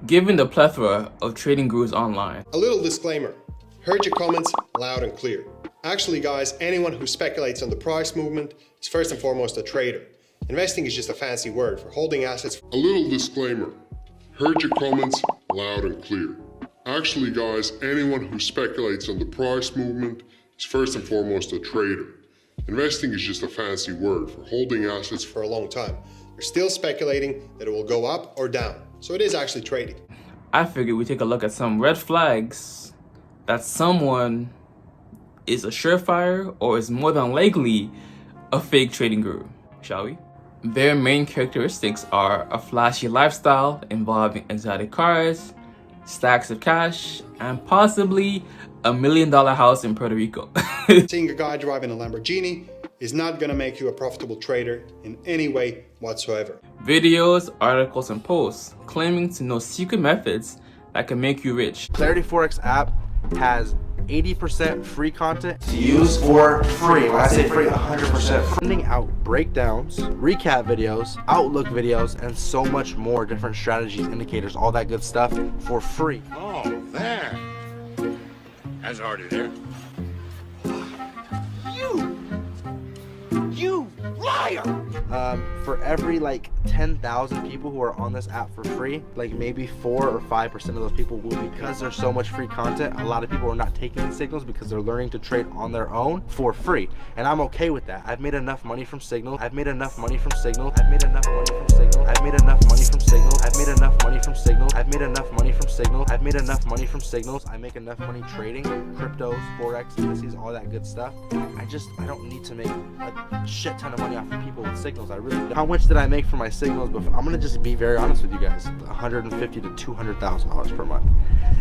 Given the plethora of trading gurus online. A little disclaimer. Heard your comments loud and clear. Actually guys, anyone who speculates on the price movement is first and foremost a trader. Investing is just a fancy word for holding assets. A little disclaimer. Heard your comments loud and clear. Actually guys, anyone who speculates on the price movement is first and foremost a trader. Investing is just a fancy word for holding assets for a long time. You're still speculating that it will go up or down. So it is actually trading. I figured we take a look at some red flags that someone is a surefire or is more than likely a fake trading guru, shall we? Their main characteristics are a flashy lifestyle involving exotic cars, stacks of cash, and possibly a $1 million house in Puerto Rico. Seeing a guy driving a Lamborghini is not gonna make you a profitable trader in any way whatsoever. Videos, articles, and posts claiming to know secret methods that can make you rich. Clarity Forex app has 80% free content to use for free. When I say free, 100% free. Sending out breakdowns, recap videos, outlook videos, and so much more, different strategies, indicators, all that good stuff for free. Oh, there. That's already there. You liar! For every like 10,000 people who are on this app for free, like maybe 4 or 5% of those people will, because there's so much free content. A lot of people are not taking these signals because they're learning to trade on their own for free, and I'm okay with that. I've made enough money from signals. I've made enough money from signals. I've made enough money from signals. I've made enough money from signals. I've made enough money from signals. I've made enough money from signals. I've made enough money from signals. I make enough money trading cryptos, forex, indices, all that good stuff. I don't need to make a shit ton of money off of people with signals. I really don't. How much did I make for my signals before? I'm gonna just be very honest with you guys. $150,000 to $200,000 per month.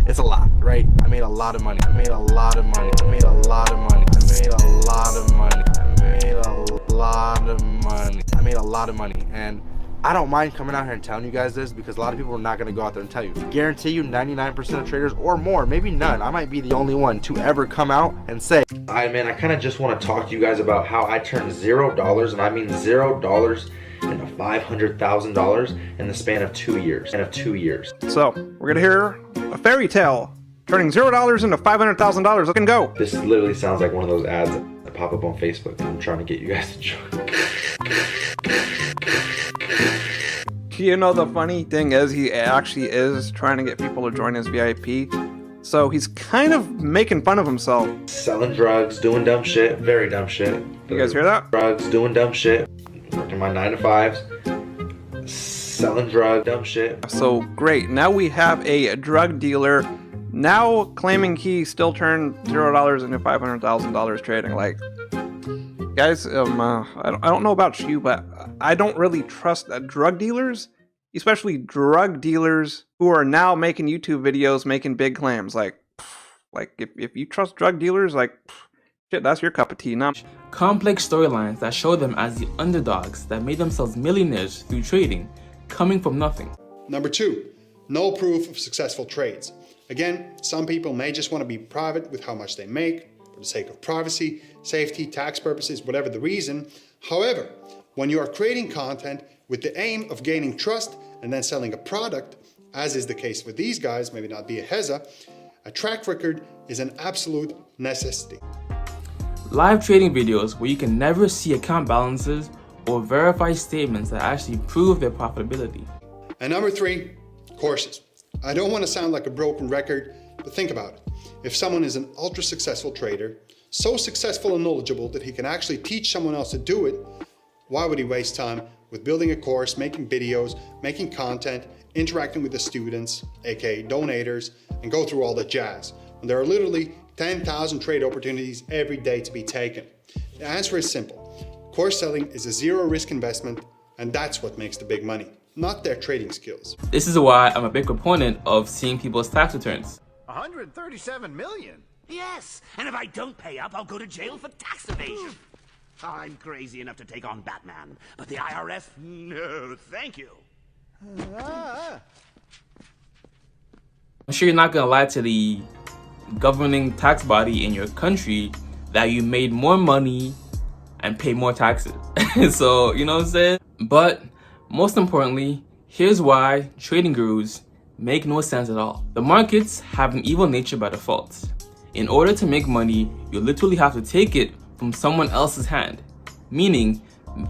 It's a lot, right? I made a lot of money. I made a lot of money. I made a lot of money. I made a lot of money. I made a lot of money. I made a lot of money. And I don't mind coming out here and telling you guys this because a lot of people are not going to go out there and tell you. Guarantee you 99% of traders or more, maybe none, I might be the only one to ever come out and say, I kind of just want to talk to you guys about how I turned $0, and I mean $0 into $500,000 in the span of 2 years. So we're gonna hear a fairy tale turning $0 into $500,000. Look and go. This literally sounds like one of those ads that pop up on Facebook. I'm trying to get you guys to join. You know, the funny thing is he actually is trying to get people to join his VIP. So he's kind of making fun of himself. Selling drugs, doing dumb shit, very dumb shit. You guys hear that? Drugs, doing dumb shit, working my 9 to 5s, selling drugs, dumb shit. So great, now we have a drug dealer now claiming he still turned $0 into $500,000 trading. Like, guys, I don't know about you, but I don't really trust drug dealers, especially drug dealers who are now making YouTube videos making big claims. Like if you trust drug dealers, like, shit, that's your cup of tea. Now, complex storylines that show them as the underdogs that made themselves millionaires through trading, coming from nothing. Number 2, no proof of successful trades. Again, some people may just want to be private with how much they make for the sake of privacy, safety, tax purposes, whatever the reason. However, when you are creating content with the aim of gaining trust and then selling a product, as is the case with these guys, maybe not be a Heza, a track record is an absolute necessity. Live trading videos where you can never see account balances or verify statements that actually prove their profitability. And number 3, courses. I don't want to sound like a broken record, but think about it. If someone is an ultra successful trader, so successful and knowledgeable that he can actually teach someone else to do it, why would he waste time with building a course, making videos, making content, interacting with the students, aka donators, and go through all the jazz, when there are literally 10,000 trade opportunities every day to be taken? The answer is simple. Course selling is a zero risk investment, and that's what makes the big money, not their trading skills. This is why I'm a big proponent of seeing people's tax returns. 137 million? Yes, and if I don't pay up, I'll go to jail for tax evasion. I'm crazy enough to take on Batman, but the IRS, no, thank you. I'm sure you're not gonna lie to the governing tax body in your country that you made more money and pay more taxes. So, you know what I'm saying? But most importantly, here's why trading gurus make no sense at all. The markets have an evil nature by default. In order to make money, you literally have to take it from someone else's hand, meaning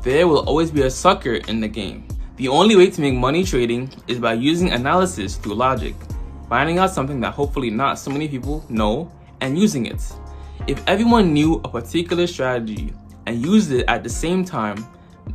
there will always be a sucker in the game. The only way to make money trading is by using analysis through logic, finding out something that hopefully not so many people know and using it. If everyone knew a particular strategy and used it at the same time,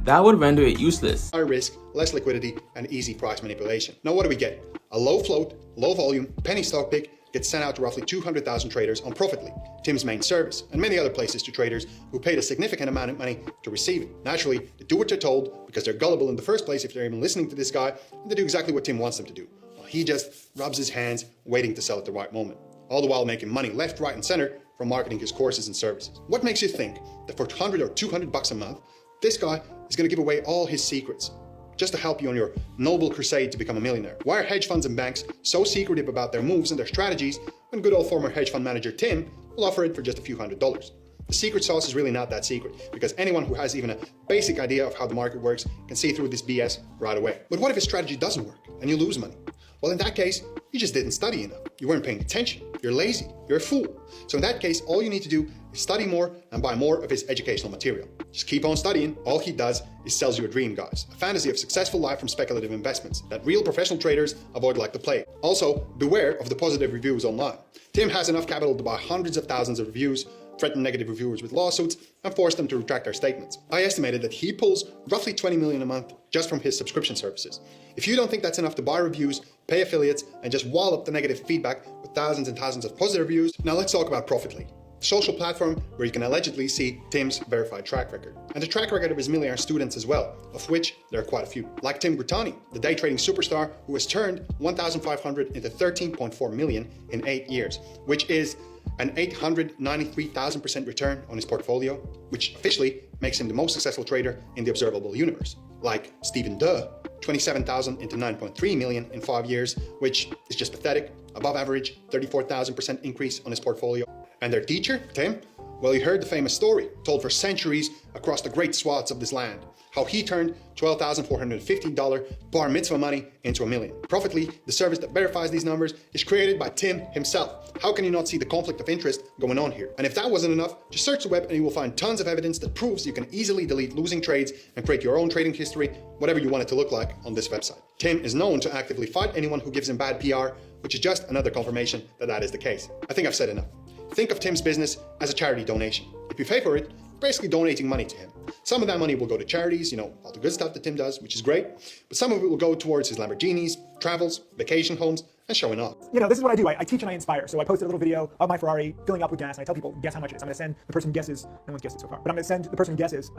that would render it useless. Higher risk, less liquidity, and easy price manipulation. Now what do we get? A low float, low volume, penny stock pick gets sent out to roughly 200,000 traders unprofitably, Tim's main service, and many other places to traders who paid a significant amount of money to receive it. Naturally, they do what they're told because they're gullible in the first place if they're even listening to this guy, and they do exactly what Tim wants them to do. Well, he just rubs his hands waiting to sell at the right moment, all the while making money left, right, and center from marketing his courses and services. What makes you think that for 100 or 200 bucks a month, this guy is going to give away all his secrets just to help you on your noble crusade to become a millionaire? Why are hedge funds and banks so secretive about their moves and their strategies when good old former hedge fund manager Tim will offer it for just a few $100s? The secret sauce is really not that secret, because anyone who has even a basic idea of how the market works can see through this BS right away. But what if his strategy doesn't work and you lose money? Well, in that case, you just didn't study enough. You weren't paying attention. You're lazy. You're a fool. So in that case, all you need to do is study more and buy more of his educational material. Just keep on studying. All he does is sells you a dream, guys. A fantasy of successful life from speculative investments that real professional traders avoid like the plague. Also, beware of the positive reviews online. Tim has enough capital to buy hundreds of thousands of reviews, threaten negative reviewers with lawsuits, and force them to retract their statements. I estimated that he pulls roughly 20 million a month just from his subscription services. If you don't think that's enough to buy reviews, pay affiliates, and just wall up the negative feedback with thousands and thousands of positive reviews, now let's talk about Profitly, the social platform where you can allegedly see Tim's verified track record. And the track record of his millionaire students as well, of which there are quite a few. Like Tim Gutierrez, the day trading superstar who has turned 1,500 into 13.4 million in 8 years, which is an 893,000% return on his portfolio, which officially makes him the most successful trader in the observable universe. Like Stephen Duh, 27,000 into 9.3 million in 5 years, which is just pathetic. Above average, 34,000% increase on his portfolio. And their teacher, Tim, well, you heard the famous story told for centuries across the great swaths of this land, how he turned $12,450 bar mitzvah money into $1 million. Profitly, the service that verifies these numbers, is created by Tim himself. How can you not see the conflict of interest going on here? And if that wasn't enough, just search the web and you will find tons of evidence that proves you can easily delete losing trades and create your own trading history, whatever you want it to look like, on this website. Tim is known to actively fight anyone who gives him bad PR, which is just another confirmation that that is the case. I think I've said enough. Think of Tim's business as a charity donation. If you pay for it, basically donating money to him. Some of that money will go to charities, you know, all the good stuff that Tim does, which is great, but some of it will go towards his Lamborghinis, travels, vacation homes, and showing off. You know, this is what I do. I teach and I inspire. So I posted a little video of my Ferrari filling up with gas, and I tell people, guess how much it is. I'm going to send the person who guesses, no one's guessed it so far, but I'm going to send the person who guesses,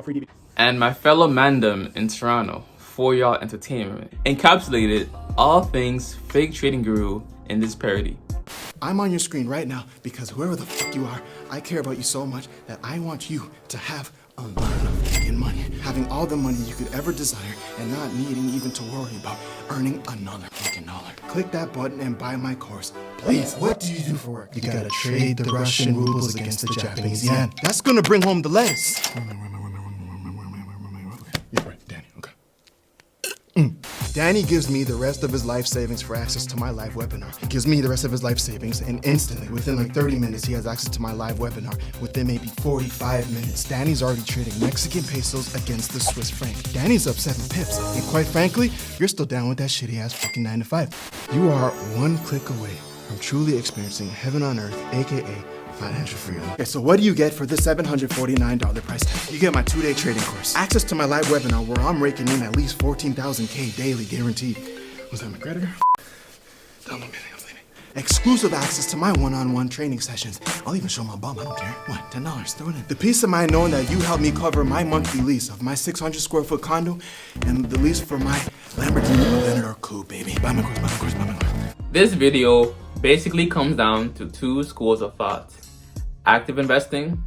free DVD. And my fellow mandem in Toronto, for y'all entertainment, encapsulated all things fake trading guru in this parody. I'm on your screen right now because whoever the fuck you are, I care about you so much that I want you to have a lot of fucking money. Having all the money you could ever desire and not needing even to worry about earning another fucking dollar. Click that button and buy my course, please. What do you do for work? You gotta trade the Russian rubles against the Japanese yen. That's gonna bring home the lettuce. You're right, Danny, okay. Danny gives me the rest of his life savings for access to my live webinar. He gives me the rest of his life savings, and instantly, within like 30 minutes, he has access to my live webinar. Within maybe 45 minutes, Danny's already trading Mexican pesos against the Swiss franc. Danny's up 7 pips, and quite frankly, you're still down with that shitty ass fucking 9 to 5. You are one click away from truly experiencing heaven on earth, aka financial freedom. Okay, so what do you get for the $749 price tag? You get my 2-day trading course, access to my live webinar where I'm raking in at least 14,000K daily guaranteed. Was that my creditor? Download me, exclusive access to my one-on-one training sessions. I'll even show my bum, I don't care. What, $10, throw it in. The peace of mind knowing that you helped me cover my monthly lease of my 600 square foot condo and the lease for my Lamborghini Aventador coupe, baby. Buy my course, buy my course, buy my course. This video basically comes down to 2 schools of thought. Active investing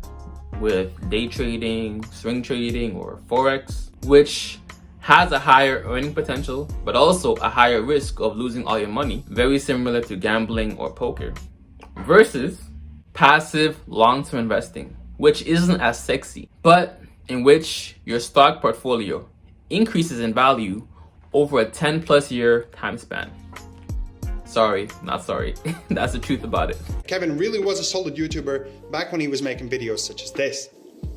with day trading, swing trading, or Forex, which has a higher earning potential, but also a higher risk of losing all your money, very similar to gambling or poker, versus passive long-term investing, which isn't as sexy, but in which your stock portfolio increases in value over a 10+ year time span. Sorry, not sorry. That's the truth about it. Kevin really was a solid YouTuber back when he was making videos such as this.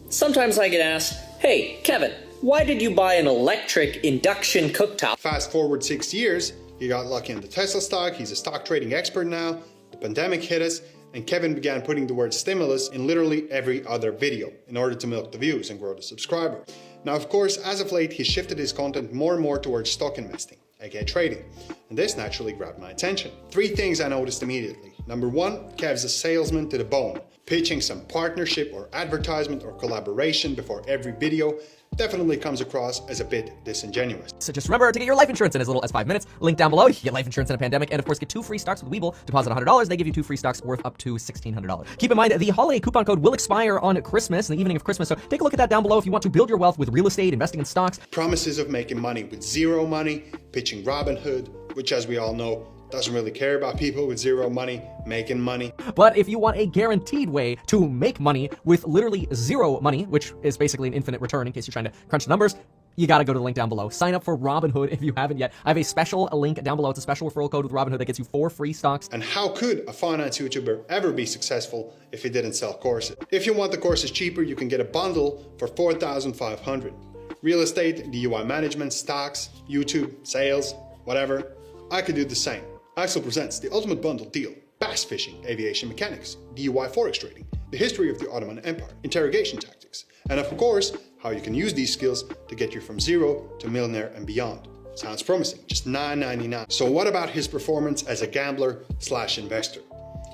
Sometimes I get asked, hey, Kevin, why did you buy an electric induction cooktop? Fast forward 6 years, he got lucky in the Tesla stock, he's a stock trading expert now, the pandemic hit us, and Kevin began putting the word stimulus in literally every other video in order to milk the views and grow the subscriber. Now of course, as of late, he shifted his content more and more towards stock investing, aka trading, and this naturally grabbed my attention. 3 things I noticed immediately. Number 1, Kev's a salesman to the bone, pitching some partnership or advertisement or collaboration before every video definitely comes across as a bit disingenuous. So just remember to get your life insurance in as little as 5 minutes. Link down below to get life insurance in a pandemic, and of course get 2 free stocks with Webull. Deposit $100, they give you 2 free stocks worth up to $1,600. Keep in mind the holiday coupon code will expire on Christmas, in the evening of Christmas, so take a look at that down below if you want to build your wealth with real estate, investing in stocks. Promises of making money with zero money, pitching Robinhood, which as we all know, doesn't really care about people with zero money making money. But if you want a guaranteed way to make money with literally zero money, which is basically an infinite return in case you're trying to crunch the numbers, you gotta go to the link down below. Sign up for Robinhood if you haven't yet. I have a special link down below. It's a special referral code with Robinhood that gets you 4 free stocks. And how could a finance YouTuber ever be successful if he didn't sell courses? If you want the courses cheaper, you can get a bundle for $4,500. Real estate, DUI management, stocks, YouTube, sales, whatever. I could do the same. Axel presents the ultimate bundle deal: bass fishing, aviation mechanics, DUI Forex trading, the history of the Ottoman Empire, interrogation tactics, and of course, how you can use these skills to get you from zero to millionaire and beyond. Sounds promising, just $9.99. So what about his performance as a gambler/investor?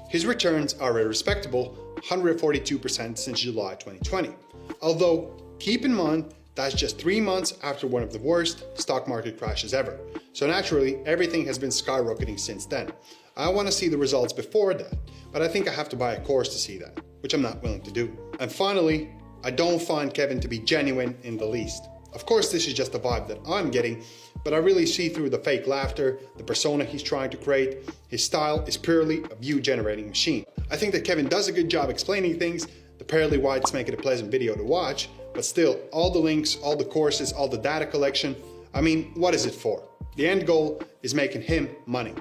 His returns are a respectable 142% since July 2020. Although, keep in mind, that's just 3 months after one of the worst stock market crashes ever. So naturally, everything has been skyrocketing since then. I want to see the results before that, but I think I have to buy a course to see that, which I'm not willing to do. And finally, I don't find Kevin to be genuine in the least. Of course, this is just the vibe that I'm getting, but I really see through the fake laughter, the persona he's trying to create. His style is purely a view-generating machine. I think that Kevin does a good job explaining things. The pearly whites make it a pleasant video to watch, but still, all the links, all the courses, all the data collection, I mean, what is it for? The end goal is making him money.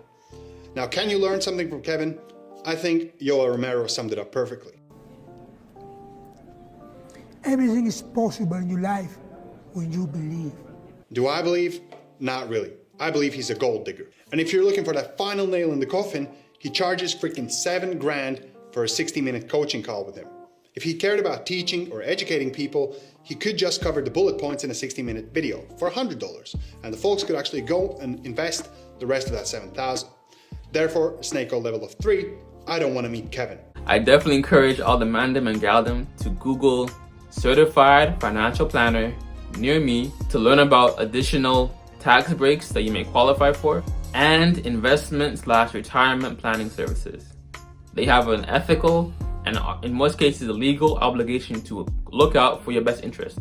Now, can you learn something from Kevin? I think Yoel Romero summed it up perfectly. Everything is possible in your life when you believe. Do I believe? Not really. I believe he's a gold digger. And if you're looking for that final nail in the coffin, he charges freaking $7 grand for a 60-minute coaching call with him. If he cared about teaching or educating people, he could just cover the bullet points in a 60-minute video for $100, and the folks could actually go and invest the rest of that $7,000. Therefore, snake oil level of 3, I don't want to meet Kevin. I definitely encourage all the mandem and galdem to Google certified financial planner near me to learn about additional tax breaks that you may qualify for and investment/retirement planning services. They have an ethical and in most cases a legal obligation to look out for your best interest.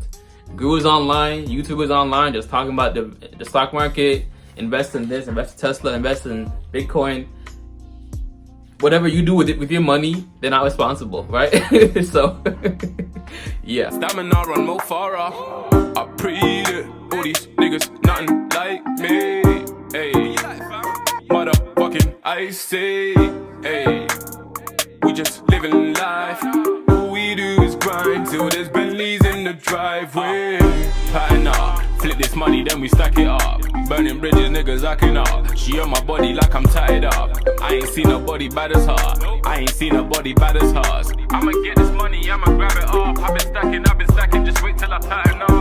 Gurus online, YouTubers online just talking about the stock market, invest in this, invest in Tesla, invest in Bitcoin. Whatever you do with it, with your money, they're not responsible, right? So, yeah. Stamina run more far off. I prayed it. All these niggas, nothing like me. Hey, motherfucking I say, hey. We just living life. All we do is grind till there's Bentleys in the driveway. Pattern up, flip this money, then we stack it up. Burning bridges, niggas acting up. She on my body like I'm tied up. I ain't seen nobody bad as her. I ain't seen nobody bad as hers. I'ma get this money, I'ma grab it up. I've been stacking, just wait till I pattern up.